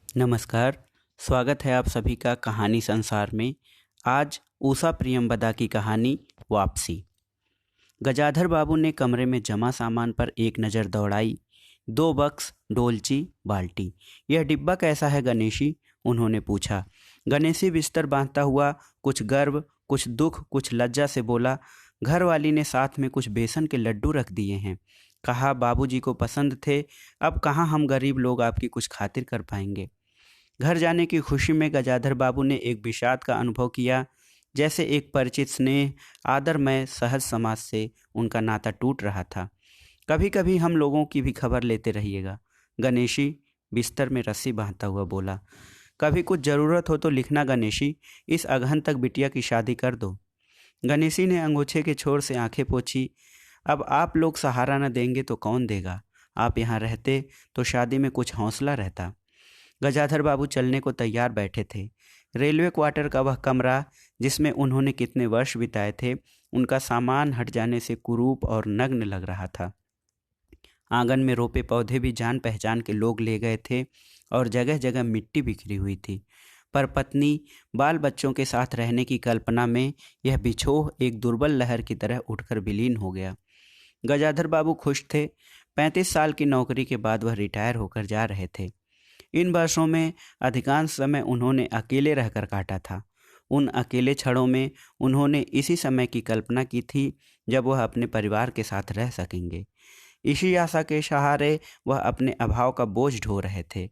नमस्कार। स्वागत है आप सभी का कहानी संसार में। आज ऊषा प्रियंवदा की कहानी वापसी। गजाधर बाबू ने कमरे में जमा सामान पर एक नज़र दौड़ाई। 2 बक्स, डोलची, बाल्टी। यह डिब्बा कैसा है गणेशी? उन्होंने पूछा। गणेशी बिस्तर बांधता हुआ कुछ गर्व, कुछ दुख, कुछ लज्जा से बोला, घर वाली ने साथ में कुछ बेसन के लड्डू रख दिए हैं। कहा बाबूजी को पसंद थे। अब कहाँ हम गरीब लोग आपकी कुछ खातिर कर पाएंगे। घर जाने की खुशी में गजाधर बाबू ने एक विषाद का अनुभव किया। जैसे एक परिचित स्नेह, आदरमय सहज समाज से उनका नाता टूट रहा था। कभी कभी हम लोगों की भी खबर लेते रहिएगा, गणेशी बिस्तर में रस्सी बांधता हुआ बोला। कभी कुछ ज़रूरत हो तो लिखना गणेशी, इस अगहन तक बिटिया की शादी कर दो। गणेशी ने अंगूछे के छोर से आंखें पोंछी। अब आप लोग सहारा न देंगे तो कौन देगा? आप यहाँ रहते तो शादी में कुछ हौसला रहता। गजाधर बाबू चलने को तैयार बैठे थे। रेलवे क्वार्टर का वह कमरा जिसमें उन्होंने कितने वर्ष बिताए थे, उनका सामान हट जाने से कुरूप और नग्न लग रहा था। आंगन में रोपे पौधे भी जान पहचान के लोग ले गए थे और जगह जगह मिट्टी बिखरी हुई थी। पर पत्नी, बाल बच्चों के साथ रहने की कल्पना में यह बिछोह एक दुर्बल लहर की तरह उठकर विलीन हो गया। गजाधर बाबू खुश थे। 35 साल की नौकरी के बाद वह रिटायर होकर जा रहे थे। इन वर्षों में अधिकांश समय उन्होंने अकेले रहकर काटा था। उन अकेले क्षणों में उन्होंने इसी समय की कल्पना की थी जब वह अपने परिवार के साथ रह सकेंगे। इसी आशा के सहारे वह अपने अभाव का बोझ ढो रहे थे।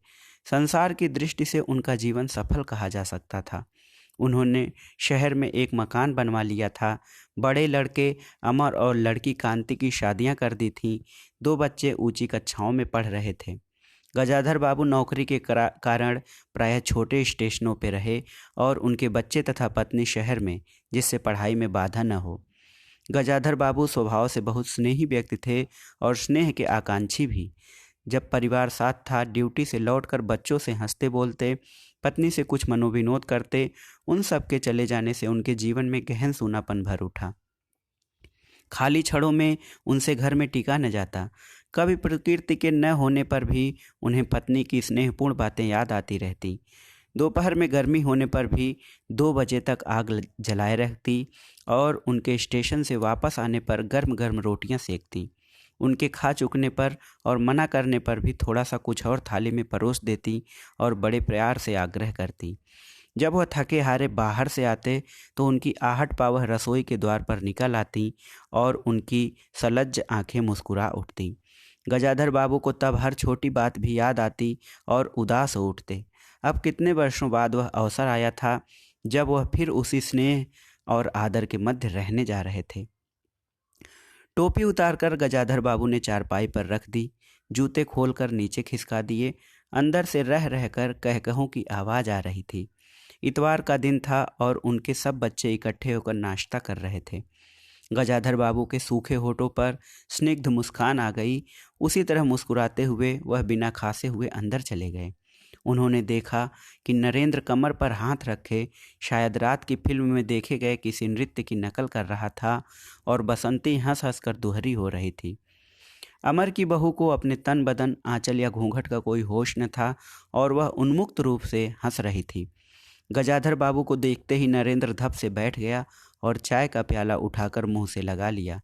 संसार की दृष्टि से उनका जीवन सफल कहा जा सकता था। उन्होंने शहर में एक मकान बनवा लिया था। बड़े लड़के अमर और लड़की कांति की शादियां कर दी थीं। 2 बच्चे ऊंची कक्षाओं में पढ़ रहे थे। गजाधर बाबू नौकरी के कारण प्रायः छोटे स्टेशनों पर रहे और उनके बच्चे तथा पत्नी शहर में, जिससे पढ़ाई में बाधा न हो। गजाधर बाबू स्वभाव से बहुत स्नेही व्यक्ति थे और स्नेह के आकांक्षी भी। जब परिवार साथ था, ड्यूटी से लौटकर बच्चों से हंसते बोलते, पत्नी से कुछ मनोविनोद करते। उन सब के चले जाने से उनके जीवन में गहन सूनापन भर उठा। खाली क्षणों में उनसे घर में टिका न जाता। कभी प्रकृति के न होने पर भी उन्हें पत्नी की स्नेहपूर्ण बातें याद आती रहती। दोपहर में गर्मी होने पर भी 2 बजे तक आग जलाए रखती और उनके स्टेशन से वापस आने पर गर्म गर्म रोटियां सेकती। उनके खा चुकने पर और मना करने पर भी थोड़ा सा कुछ और थाली में परोस देती और बड़े प्यार से आग्रह करती। जब वह थके हारे बाहर से आते तो उनकी आहट पा वह रसोई के द्वार पर निकल आती और उनकी सलज्ज आंखें मुस्कुरा उठती। गजाधर बाबू को तब हर छोटी बात भी याद आती और उदास हो उठते। अब कितने वर्षों बाद वह अवसर आया था जब वह फिर उसी स्नेह और आदर के मध्य रहने जा रहे थे। टोपी उतारकर गजाधर बाबू ने चारपाई पर रख दी। जूते खोलकर नीचे खिसका दिए। अंदर से रह रहकर कहकहों की आवाज़ आ रही थी। इतवार का दिन था और उनके सब बच्चे इकट्ठे होकर नाश्ता कर रहे थे। गजाधर बाबू के सूखे होठों पर स्निग्ध मुस्कान आ गई। उसी तरह मुस्कुराते हुए वह बिना खांसे हुए अंदर चले गए। उन्होंने देखा कि नरेंद्र कमर पर हाथ रखे शायद रात की फिल्म में देखे गए किसी नृत्य की नकल कर रहा था और बसंती हंस हंस कर दुहरी हो रही थी। अमर की बहू को अपने तन बदन, आंचल या घूंघट का कोई होश न था और वह उन्मुक्त रूप से हंस रही थी। गजाधर बाबू को देखते ही नरेंद्र धप से बैठ गया और चाय का प्याला उठाकर मुंह से लगा लिया।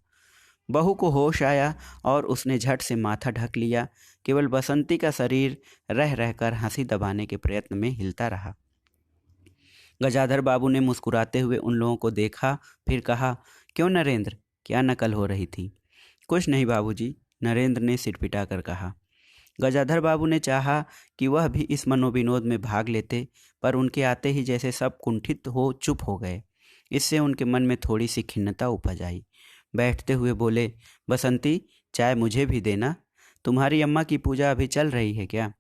बहू को होश आया और उसने झट से माथा ढक लिया। केवल बसंती का शरीर रह रहकर हंसी दबाने के प्रयत्न में हिलता रहा। गजाधर बाबू ने मुस्कुराते हुए उन लोगों को देखा, फिर कहा, क्यों नरेंद्र, क्या नकल हो रही थी? कुछ नहीं बाबूजी, नरेंद्र ने सिरपिटा कर कहा। गजाधर बाबू ने चाहा कि वह भी इस मनोविनोद में भाग लेते, पर उनके आते ही जैसे सब कुंठित हो चुप हो गए। इससे उनके मन में थोड़ी सी खिन्नता उपज आई। बैठते हुए बोले, बसंती, चाय मुझे भी देना। तुम्हारी अम्मा की पूजा अभी चल रही है क्या?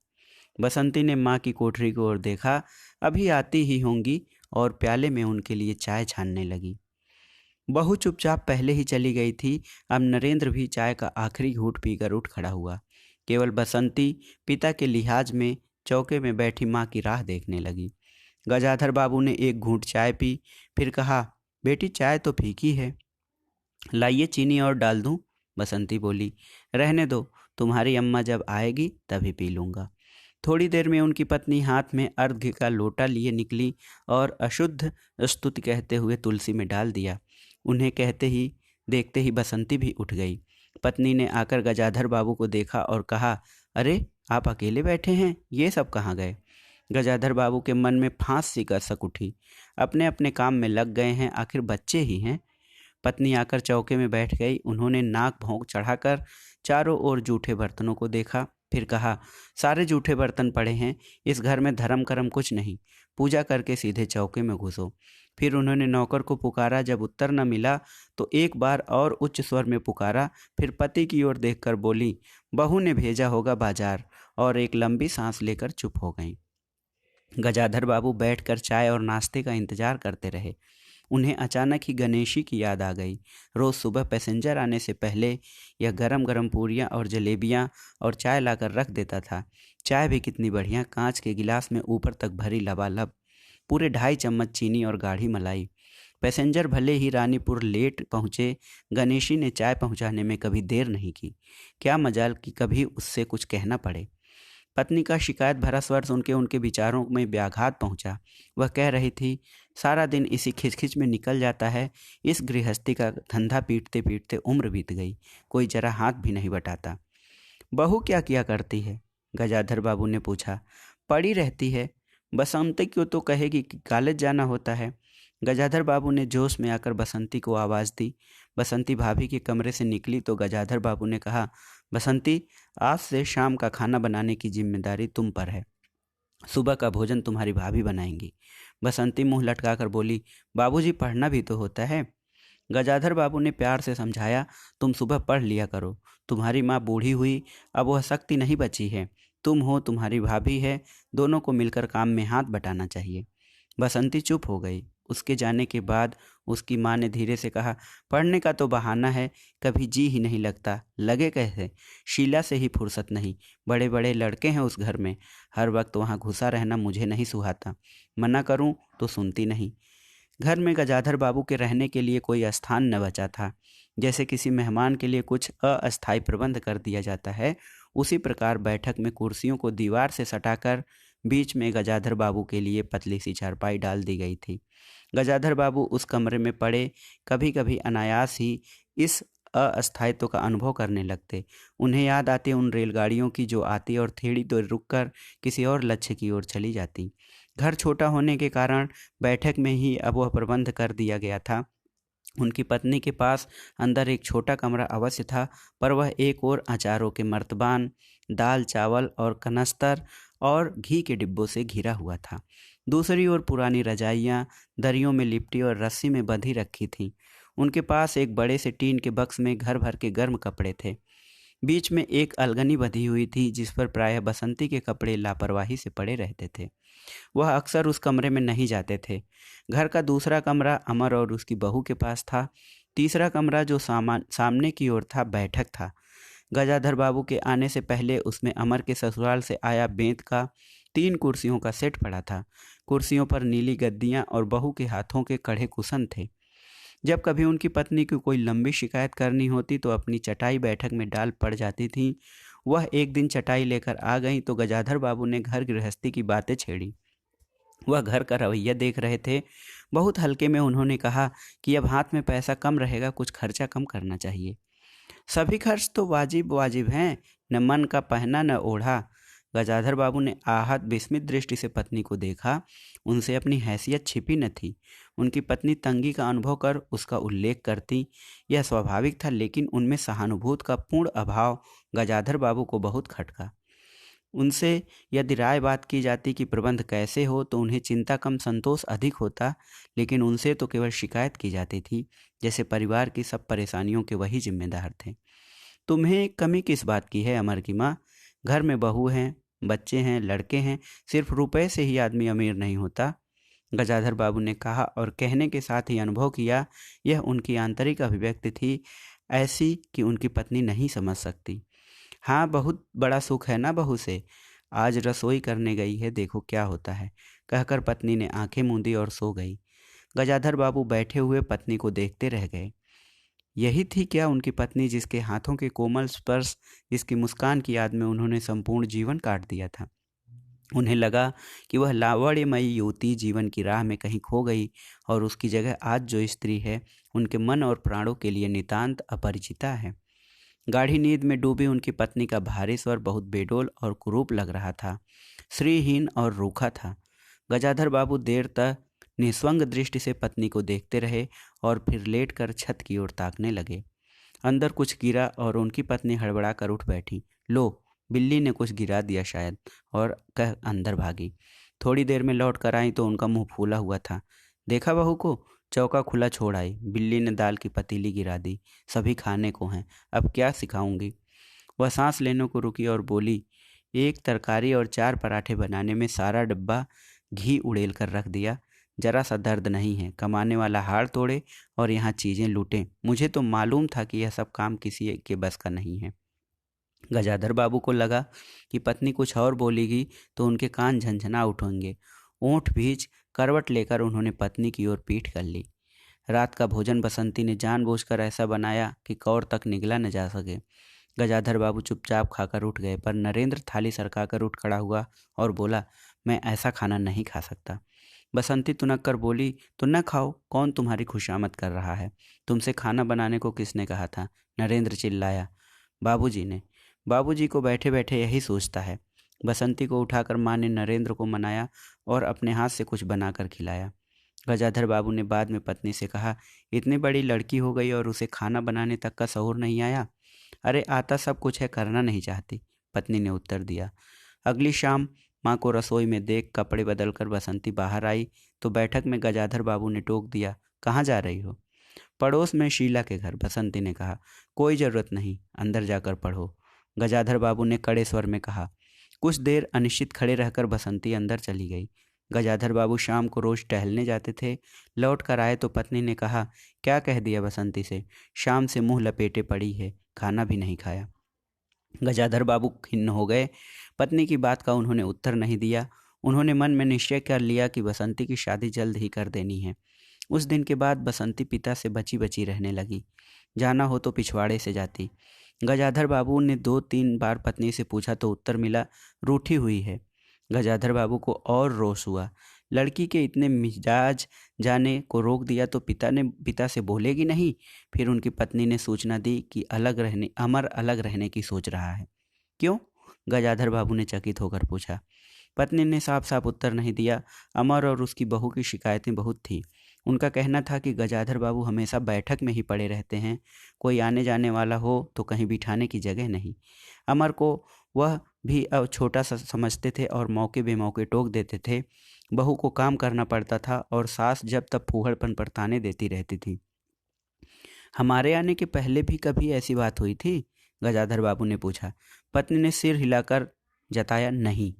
बसंती ने माँ की कोठरी की ओर देखा। अभी आती ही होंगी और प्याले में उनके लिए चाय छानने लगी। बहू चुपचाप पहले ही चली गई थी। अब नरेंद्र भी चाय का आखिरी घूंट पीकर उठ खड़ा हुआ। केवल बसंती पिता के लिहाज में चौके में बैठी माँ की राह देखने लगी। गजाधर बाबू ने एक घूंट चाय पी, फिर कहा, बेटी चाय तो फीकी है, लाइए चीनी और डाल दूं? बसंती बोली, रहने दो, तुम्हारी अम्मा जब आएगी तभी पी लूँगा। थोड़ी देर में उनकी पत्नी हाथ में अर्घ्य का लोटा लिए निकली और अशुद्ध स्तुति कहते हुए तुलसी में डाल दिया। उन्हें देखते ही बसंती भी उठ गई। पत्नी ने आकर गजाधर बाबू को देखा और कहा, अरे आप अकेले बैठे हैं, ये सब कहाँ गए? गजाधर बाबू के मन में फांस सी कसक उठी। अपने अपने काम में लग गए हैं, आखिर बच्चे ही हैं। पत्नी आकर चौके में बैठ गई। उन्होंने नाक भौंक चढ़ाकर चारों ओर जूठे बर्तनों को देखा, फिर कहा, सारे जूठे बर्तन पड़े हैं, इस घर में धर्म करम कुछ नहीं, पूजा करके सीधे चौके में घुसो। फिर उन्होंने नौकर को पुकारा। जब उत्तर न मिला तो एक बार और उच्च स्वर में पुकारा। फिर पति की ओर देखकर बोली, बहू ने भेजा होगा बाजार, और एक लंबी सांस लेकर चुप हो गईं। गजाधर बाबू बैठकर चाय और नाश्ते का इंतजार करते रहे। उन्हें अचानक ही गणेशी की याद आ गई। रोज़ सुबह पैसेंजर आने से पहले यह गरम गरम पूरियाँ और जलेबियाँ और चाय लाकर रख देता था। चाय भी कितनी बढ़िया, कांच के गिलास में ऊपर तक भरी लबालब, पूरे 2.5 चम्मच चीनी और गाढ़ी मलाई। पैसेंजर भले ही रानीपुर लेट पहुँचे, गणेशी ने चाय पहुँचाने में कभी देर नहीं की। क्या मजाल कि कभी उससे कुछ कहना पड़े। पत्नी का शिकायत भरा स्वर सुन के उनके विचारों में व्याघात पहुंचा। वह कह रही थी, सारा दिन इसी खिचखिच में निकल जाता है। इस गृहस्थी का धंधा पीटते पीटते उम्र बीत गई, कोई जरा हाथ भी नहीं बटाता। बहू क्या किया करती है? गजाधर बाबू ने पूछा। पड़ी रहती है, बसंती को तो कहेगी कि कॉलेज जाना होता है। गजाधर बाबू ने जोश में आकर बसंती को आवाज़ दी। बसंती भाभी के कमरे से निकली तो गजाधर बाबू ने कहा, बसंती, आज से शाम का खाना बनाने की जिम्मेदारी तुम पर है। सुबह का भोजन तुम्हारी भाभी बनाएंगी। बसंती मुंह लटकाकर बोली, बाबूजी पढ़ना भी तो होता है। गजाधर बाबू ने प्यार से समझाया, तुम सुबह पढ़ लिया करो। तुम्हारी माँ बूढ़ी हुई, अब वह शक्ति नहीं बची है। तुम हो, तुम्हारी भाभी है, दोनों को मिलकर काम में हाथ बटाना चाहिए। बसंती चुप हो गई। उसके जाने के बाद उसकी माँ ने धीरे से कहा, पढ़ने का तो बहाना है, कभी जी ही नहीं लगता। लगे कैसे? शीला से ही फुर्सत नहीं। बड़े बड़े लड़के हैं उस घर में, हर वक्त वहाँ घुसा रहना मुझे नहीं सुहाता। मना करूँ तो सुनती नहीं। घर में गजाधर बाबू के रहने के लिए कोई स्थान न बचा था। जैसे किसी मेहमान के लिए कुछ अस्थायी प्रबंध कर दिया जाता है, उसी प्रकार बैठक में कुर्सियों को दीवार से सटाकर बीच में गजाधर बाबू के लिए पतली सी चारपाई डाल दी गई थी। गजाधर बाबू उस कमरे में पड़े कभी कभी अनायास ही इस अस्थायित्व का अनुभव करने लगते। उन्हें याद आती उन रेलगाड़ियों की जो आती और थोड़ी देर रुककर किसी और लक्ष्य की ओर चली जाती। घर छोटा होने के कारण बैठक में ही अब वह प्रबंध कर दिया गया था। उनकी पत्नी के पास अंदर एक छोटा कमरा अवश्य था, पर वह एक ओर अचारों के मर्तबान, दाल चावल और कनस्तर और घी के डिब्बों से घिरा हुआ था। दूसरी ओर पुरानी रजाइयाँ दरियों में लिपटी और रस्सी में बंधी रखी थीं। उनके पास एक बड़े से टीन के बक्स में घर भर के गर्म कपड़े थे। बीच में एक अलगनी बंधी हुई थी जिस पर प्रायः बसंती के कपड़े लापरवाही से पड़े रहते थे। वह अक्सर उस कमरे में नहीं जाते थे। घर का दूसरा कमरा अमर और उसकी बहू के पास था। तीसरा कमरा जो सामने की ओर था, बैठक था। गजाधर बाबू के आने से पहले उसमें अमर के ससुराल से आया बेंत का 3 कुर्सियों का सेट पड़ा था। कुर्सियों पर नीली गद्दियां और बहू के हाथों के कड़े कुशन थे। जब कभी उनकी पत्नी की कोई लंबी शिकायत करनी होती तो अपनी चटाई बैठक में डाल पड़ जाती थी। वह एक दिन चटाई लेकर आ गई तो गजाधर बाबू ने घर गृहस्थी की बातें छेड़ी। वह घर का रवैया देख रहे थे। बहुत हल्के में उन्होंने कहा कि अब हाथ में पैसा कम रहेगा, कुछ खर्चा कम करना चाहिए। सभी खर्च तो वाजिब वाजिब हैं, न मन का पहना न ओढ़ा। गजाधर बाबू ने आहत विस्मित दृष्टि से पत्नी को देखा। उनसे अपनी हैसियत छिपी न थी। उनकी पत्नी तंगी का अनुभव कर उसका उल्लेख करती, यह स्वाभाविक था, लेकिन उनमें सहानुभूति का पूर्ण अभाव गजाधर बाबू को बहुत खटका। उनसे यदि राय बात की जाती कि प्रबंध कैसे हो तो उन्हें चिंता कम संतोष अधिक होता, लेकिन उनसे तो केवल शिकायत की जाती थी, जैसे परिवार की सब परेशानियों के वही जिम्मेदार थे। तुम्हें कमी किस बात की है अमर की माँ? घर में बहू हैं, बच्चे हैं, लड़के हैं, सिर्फ रुपए से ही आदमी अमीर नहीं होता। गजाधर बाबू ने कहा और कहने के साथ ही अनुभव किया यह उनकी आंतरिक अभिव्यक्ति थी, ऐसी कि उनकी पत्नी नहीं समझ सकती। हाँ, बहुत बड़ा सुख है ना बहू से। आज रसोई करने गई है, देखो क्या होता है, कहकर पत्नी ने आंखें मूंदी और सो गई। गजाधर बाबू बैठे हुए पत्नी को देखते रह गए। यही थी क्या उनकी पत्नी, जिसके हाथों के कोमल स्पर्श, जिसकी मुस्कान की याद में उन्होंने संपूर्ण जीवन काट दिया था? उन्हें लगा कि वह लावण्यमयी युवती जीवन की राह में कहीं खो गई और उसकी जगह आज जो स्त्री है उनके मन और प्राणों के लिए नितांत अपरिचिता है। गाढ़ी नींद में डूबी उनकी पत्नी का भारी स्वर बहुत बेडोल और कुरूप लग रहा था, श्रीहीन और रूखा था। गजाधर बाबू देर तक निस्वंग दृष्टि से पत्नी को देखते रहे और फिर लेटकर छत की ओर ताकने लगे। अंदर कुछ गिरा और उनकी पत्नी हड़बड़ा कर उठ बैठी। लो, बिल्ली ने कुछ गिरा दिया शायद, और कह अंदर भागी। थोड़ी देर में लौट कर आई तो उनका मुंह फूला हुआ था। देखा बहू को, चौका खुला छोड़ आई, बिल्ली ने दाल की पतीली गिरा दी, सभी खाने को हैं, अब क्या सिखाऊंगी। वह सांस लेने को रुकी और बोली, एक तरकारी और 4 पराठे बनाने में सारा डब्बा घी उड़ेल कर रख दिया। जरा सा दर्द नहीं है, कमाने वाला हाड़ तोड़े और यहाँ चीज़ें लूटें। मुझे तो मालूम था कि यह सब काम किसी के बस का नहीं है। गजाधर बाबू को लगा कि पत्नी कुछ और बोलेगी तो उनके कान झंझना उठेंगे। ओंठ भींच करवट लेकर उन्होंने पत्नी की ओर पीठ कर ली। रात का भोजन बसंती ने जानबूझकर ऐसा बनाया कि कौर तक निगला न जा सके। गजाधर बाबू चुपचाप खाकर उठ गए, पर नरेंद्र थाली सरकाकर उठ खड़ा हुआ और बोला, मैं ऐसा खाना नहीं खा सकता। बसंती तुनक कर बोली, तो न खाओ, कौन तुम्हारी खुशामद कर रहा है? तुमसे खाना बनाने को किसने कहा था? नरेंद्र चिल्लाया। बाबूजी ने। बाबूजी को बैठे बैठे यही सोचता है। बसंती को उठाकर माँ ने नरेंद्र को मनाया और अपने हाथ से कुछ बनाकर खिलाया। गजाधर बाबू ने बाद में पत्नी से कहा, इतनी बड़ी लड़की हो गई और उसे खाना बनाने तक का शऊर नहीं आया? अरे आता सब कुछ है, करना नहीं चाहती, पत्नी ने उत्तर दिया। अगली शाम माँ को रसोई में देख कपड़े बदलकर बसंती बाहर आई तो बैठक में गजाधर बाबू ने टोक दिया, कहाँ जा रही हो? पड़ोस में शीला के घर, बसंती ने कहा। कोई ज़रूरत नहीं, अंदर जाकर पढ़ो, गजाधर बाबू ने कड़े स्वर में कहा। कुछ देर अनिश्चित खड़े रहकर बसंती अंदर चली गई। गजाधर बाबू शाम को रोज टहलने जाते थे। लौट कर आए तो पत्नी ने कहा, क्या कह दिया बसंती से? शाम से मुंह लपेटे पड़ी है, खाना भी नहीं खाया। गजाधर बाबू खिन्न हो गए। पत्नी की बात का उन्होंने उत्तर नहीं दिया। उन्होंने मन में निश्चय कर लिया कि बसंती की शादी जल्द ही कर देनी है। उस दिन के बाद बसंती पिता से बची बची रहने लगी। जाना हो तो पिछवाड़े से जाती। गजाधर बाबू ने 2-3 बार पत्नी से पूछा तो उत्तर मिला, रूठी हुई है। गजाधर बाबू को और रोष हुआ। लड़की के इतने मिजाज जाने को रोक दिया तो पिता से बोलेगी नहीं। फिर उनकी पत्नी ने सूचना दी कि अमर अलग रहने की सोच रहा है। क्यों? गजाधर बाबू ने चकित होकर पूछा। पत्नी ने साफ साफ उत्तर नहीं दिया। अमर और उसकी बहू की शिकायतें बहुत थी। उनका कहना था कि गजाधर बाबू हमेशा बैठक में ही पड़े रहते हैं, कोई आने जाने वाला हो तो कहीं बिठाने की जगह नहीं। अमर को वह भी अब छोटा सा समझते थे और मौके बेमौके टोक देते थे। बहू को काम करना पड़ता था और सास जब तब फूहड़पन पर ताने देती रहती थी। हमारे आने के पहले भी कभी ऐसी बात हुई थी? गजाधर बाबू ने पूछा। पत्नी ने सिर हिलाकर जताया, नहीं।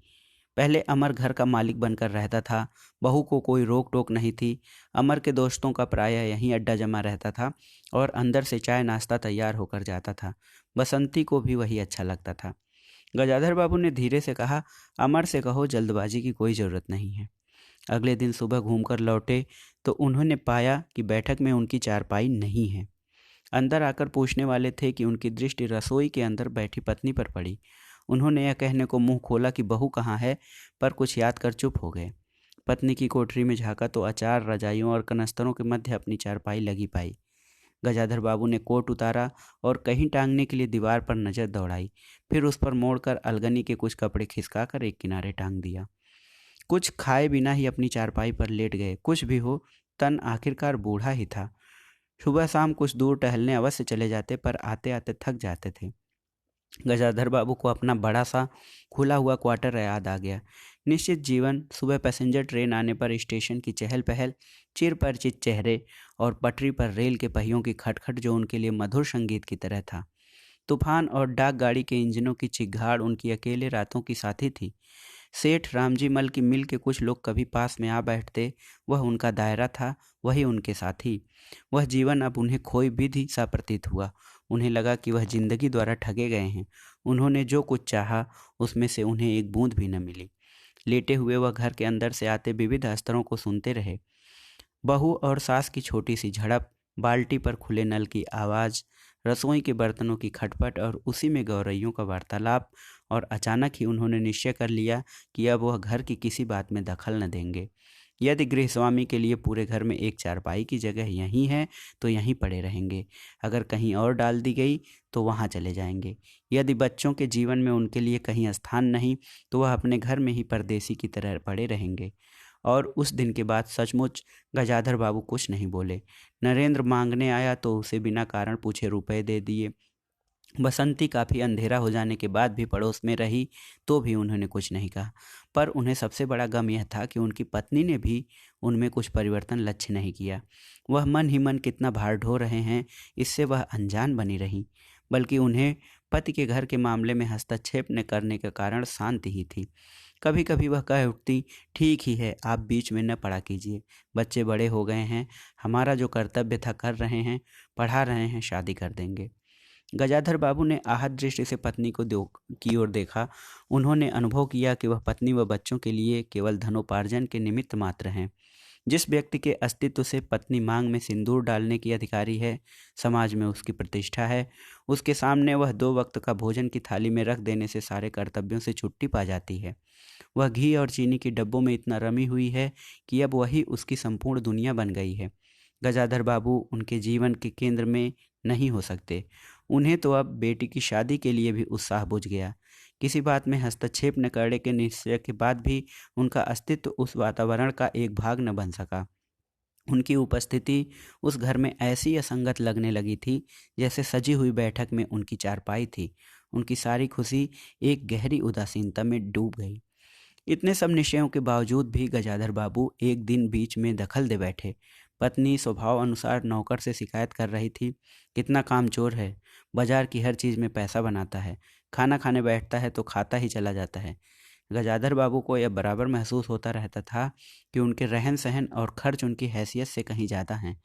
पहले अमर घर का मालिक बनकर रहता था, बहू को कोई रोक टोक नहीं थी। अमर के दोस्तों का प्रायः यहीं अड्डा जमा रहता था और अंदर से चाय नाश्ता तैयार होकर जाता था। बसंती को भी वही अच्छा लगता था। गजाधर बाबू ने धीरे से कहा, अमर से कहो जल्दबाजी की कोई ज़रूरत नहीं है। अगले दिन सुबह घूमकर लौटे तो उन्होंने पाया कि बैठक में उनकी चारपाई नहीं है। अंदर आकर पूछने वाले थे कि उनकी दृष्टि रसोई के अंदर बैठी पत्नी पर पड़ी। उन्होंने यह कहने को मुंह खोला कि बहू कहाँ है, पर कुछ याद कर चुप हो गए। पत्नी की कोठरी में झाँका तो अचार, रजाइयों और कनस्तरों के मध्य अपनी चारपाई लगी पाई। गजाधर बाबू ने कोट उतारा और कहीं टांगने के लिए दीवार पर नज़र दौड़ाई, फिर उस पर मोड़कर अलगनी के कुछ कपड़े खिसकाकर एक किनारे टांग दिया। कुछ खाए बिना ही अपनी चारपाई पर लेट गए। कुछ भी हो, तन आखिरकार बूढ़ा ही था। सुबह शाम कुछ दूर टहलने अवश्य चले जाते, पर आते आते थक जाते थे। गजाधर बाबू को अपना बड़ा सा खुला हुआ क्वार्टर याद आ गया। निश्चित जीवन, सुबह पैसेंजर ट्रेन आने पर स्टेशन की चहल पहल, चिर परिचित चेहरे और पटरी पर रेल के पहियों की खटखट जो उनके लिए मधुर संगीत की तरह था। तूफान और डाक गाड़ी के इंजनों की चिघाड़ उनकी अकेले रातों की साथी थी। सेठ रामजी मल की मिल के कुछ लोग कभी पास में आ बैठते, वह उनका दायरा था, वही उनके साथी। वह जीवन अब उन्हें खोई विधि सा प्रतीत हुआ। उन्हें लगा कि वह जिंदगी द्वारा ठगे गए हैं। उन्होंने जो कुछ चाहा उसमें से उन्हें एक बूंद भी न मिली। लेटे हुए वह घर के अंदर से आते विविध स्तरों को सुनते रहे। बहू और सास की छोटी सी झड़प, बाल्टी पर खुले नल की आवाज़, रसोई के बर्तनों की खटपट और उसी में गौरैयों का वार्तालाप। और अचानक ही उन्होंने निश्चय कर लिया कि अब वह घर की किसी बात में दखल न देंगे। यदि गृहस्वामी के लिए पूरे घर में एक चारपाई की जगह यहीं है तो यहीं पड़े रहेंगे, अगर कहीं और डाल दी गई तो वहाँ चले जाएंगे। यदि बच्चों के जीवन में उनके लिए कहीं स्थान नहीं तो वह अपने घर में ही परदेसी की तरह पड़े रहेंगे। और उस दिन के बाद सचमुच गजाधर बाबू कुछ नहीं बोले। नरेंद्र मांगने आया तो उसे बिना कारण पूछे रुपए दे दिए। बसंती काफ़ी अंधेरा हो जाने के बाद भी पड़ोस में रही तो भी उन्होंने कुछ नहीं कहा। पर उन्हें सबसे बड़ा गम यह था कि उनकी पत्नी ने भी उनमें कुछ परिवर्तन लक्ष्य नहीं किया। वह मन ही मन कितना भार ढो रहे हैं इससे वह अनजान बनी रही, बल्कि उन्हें पति के घर के मामले में हस्तक्षेप न करने के कारण शांति ही थी। कभी कभी वह कह उठती, ठीक ही है, आप बीच में न पड़ा कीजिए, बच्चे बड़े हो गए हैं, हमारा जो कर्तव्य था कर रहे हैं, पढ़ा रहे हैं, शादी कर देंगे। गजाधर बाबू ने आहत दृष्टि से पत्नी की ओर देखा। उन्होंने अनुभव किया कि वह पत्नी व बच्चों के लिए केवल धनोपार्जन के निमित्त मात्र हैं। जिस व्यक्ति के अस्तित्व से पत्नी मांग में सिंदूर डालने की अधिकारी है, समाज में उसकी प्रतिष्ठा है, उसके सामने वह 2 वक्त का भोजन की थाली में रख देने से सारे कर्तव्यों से छुट्टी पा जाती है। वह घी और चीनी के डब्बों में इतना रमी हुई है कि अब वही उसकी संपूर्ण दुनिया बन गई है। गजाधर बाबू उनके जीवन के केंद्र में नहीं हो सकते। उन्हें तो अब बेटी की शादी के लिए भी उत्साह बुझ गया। किसी बात में हस्तक्षेप न करने के निश्चय के बाद भी उनका अस्तित्व उस वातावरण का एक भाग न बन सका। उनकी उपस्थिति उस घर में ऐसी असंगत लगने लगी थी जैसे सजी हुई बैठक में उनकी चारपाई थी। उनकी सारी खुशी एक गहरी उदासीनता में डूब गई। इतने सब निश्चयों के बावजूद भी गजाधर बाबू एक दिन बीच में दखल दे बैठे। पत्नी स्वभाव अनुसार नौकर से शिकायत कर रही थी, कितना कामचोर है, बाजार की हर चीज़ में पैसा बनाता है, खाना खाने बैठता है तो खाता ही चला जाता है। गजाधर बाबू को यह बराबर महसूस होता रहता था कि उनके रहन सहन और खर्च उनकी हैसियत से कहीं ज़्यादा हैं।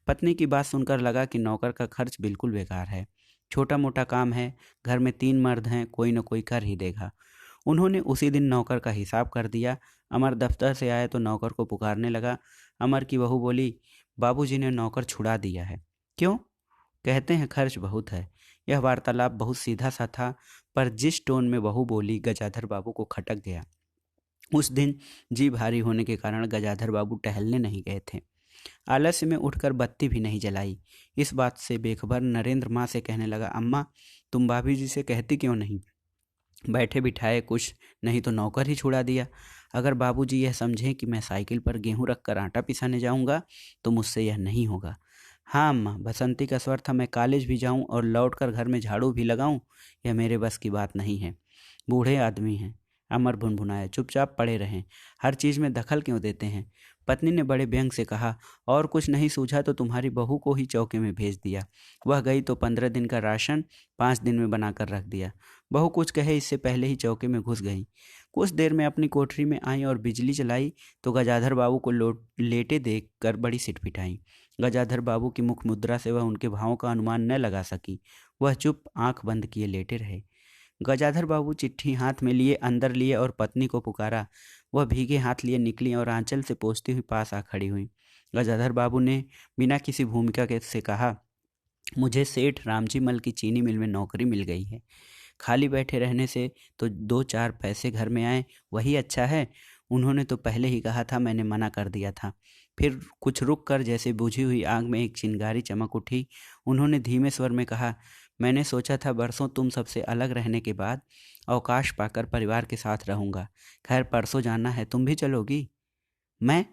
पत्नी की बात सुनकर लगा कि नौकर का खर्च बिल्कुल बेकार है, छोटा मोटा काम है, घर में 3 मर्द हैं, कोई न कोई कर ही देगा। उन्होंने उसी दिन नौकर का हिसाब कर दिया। अमर दफ्तर से आया तो नौकर को पुकारने लगा। अमर की बहू बोली, बाबूजी ने नौकर छुड़ा दिया है। क्यों? कहते हैं खर्च बहुत है। यह वार्तालाप बहुत सीधा सा था, पर जिस टोन में बहू बोली गजाधर बाबू को खटक गया। उस दिन जी भारी होने के कारण गजाधर बाबू टहलने नहीं गए थे। आलस्य में उठकर बत्ती भी नहीं जलाई। इस बात से बेखबर नरेंद्र माँ से कहने लगा, अम्मा तुम भाभी जी से कहती क्यों नहीं? बैठे बिठाए कुछ नहीं तो नौकर ही छुड़ा दिया। अगर बाबूजी यह समझें कि मैं साइकिल पर गेहूं रखकर आटा पिसाने जाऊंगा तो मुझसे यह नहीं होगा। हाँ अम्मा, बसंती का स्वर था, मैं कॉलेज भी जाऊं और लौटकर घर में झाड़ू भी लगाऊं, यह मेरे बस की बात नहीं है। बूढ़े आदमी हैं। अमर भुनभुनाया, चुपचाप पड़े रहें, हर चीज़ में दखल क्यों देते हैं? पत्नी ने बड़े व्यंग से कहा, और कुछ नहीं सूझा तो तुम्हारी बहू को ही चौके में भेज दिया। वह गई तो 15 दिन का राशन 5 दिन में बनाकर रख दिया। बहू कुछ कहे इससे पहले ही चौके में घुस गई। कुछ देर में अपनी कोठरी में आई और बिजली चलाई तो गजाधर बाबू को लेटे देख कर बड़ी सिटपिटाई। गजाधर बाबू की मुख मुद्रा से वह उनके भावों का अनुमान न लगा सकी। वह चुप आंख बंद किए लेटे रहे। गजाधर बाबू चिट्ठी हाथ में लिए अंदर लिए और पत्नी को पुकारा। वह भीगे हाथ लिए निकली और आंचल से पोंछती हुई पास आ खड़ी हुई। गजाधर बाबू ने बिना किसी भूमिका के से कहा, मुझे सेठ रामजी मल की चीनी मिल में नौकरी मिल गई है। खाली बैठे रहने से तो 2-4 पैसे घर में आए वही अच्छा है। उन्होंने तो पहले ही कहा था, मैंने मना कर दिया था। फिर कुछ रुक कर जैसे बुझी हुई आग में एक चिंगारी चमक उठी। उन्होंने धीमे स्वर में कहा, मैंने सोचा था बरसों तुम सबसे अलग रहने के बाद अवकाश पाकर परिवार के साथ रहूँगा। खैर परसों जाना है, तुम भी चलोगी? मैं?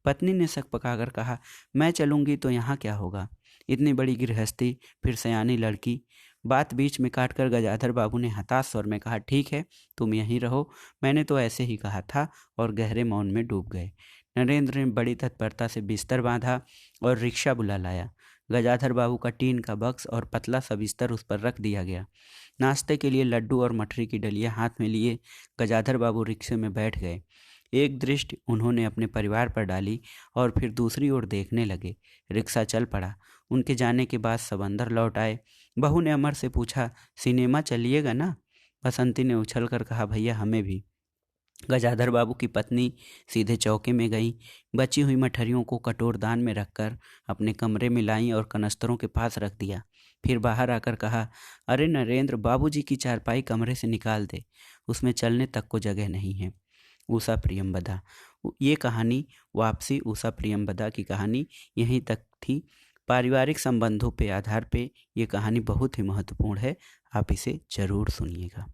पत्नी ने सक पकाकर कहा, मैं चलूँगी तो यहाँ क्या होगा? इतनी बड़ी गृहस्थी, फिर सयानी लड़की। बात बीच में काटकर गजाधर बाबू ने हताश स्वर में कहा, ठीक है तुम यहीं रहो, मैंने तो ऐसे ही कहा था, और गहरे मौन में डूब गए। नरेंद्र ने बड़ी तत्परता से बिस्तर बांधा और रिक्शा बुला लाया। गजाधर बाबू का टीन का बक्स और पतला सा बिस्तर उस पर रख दिया गया। नाश्ते के लिए लड्डू और मठरी की डलिया हाथ में लिए गजाधर बाबू रिक्शे में बैठ गए। एक दृष्टि उन्होंने अपने परिवार पर डाली और फिर दूसरी ओर देखने लगे। रिक्शा चल पड़ा। उनके जाने के बाद सब अंदर लौट आए। बहू ने अमर से पूछा, सिनेमा चलिएगा ना? बसंती ने उछल कर कहा, भैया हमें भी। गजाधर बाबू की पत्नी सीधे चौके में गईं, बची हुई मठरियों को कटोरदान में रखकर अपने कमरे में लाईं और कनस्तरों के पास रख दिया। फिर बाहर आकर कहा, अरे नरेंद्र, बाबूजी की चारपाई कमरे से निकाल दे, उसमें चलने तक को जगह नहीं है। उषा प्रियंवदा। ये कहानी वापसी उषा प्रियंवदा की कहानी यहीं तक थी। पारिवारिक संबंधों पे आधार पे ये कहानी बहुत ही महत्वपूर्ण है, आप इसे ज़रूर सुनिएगा।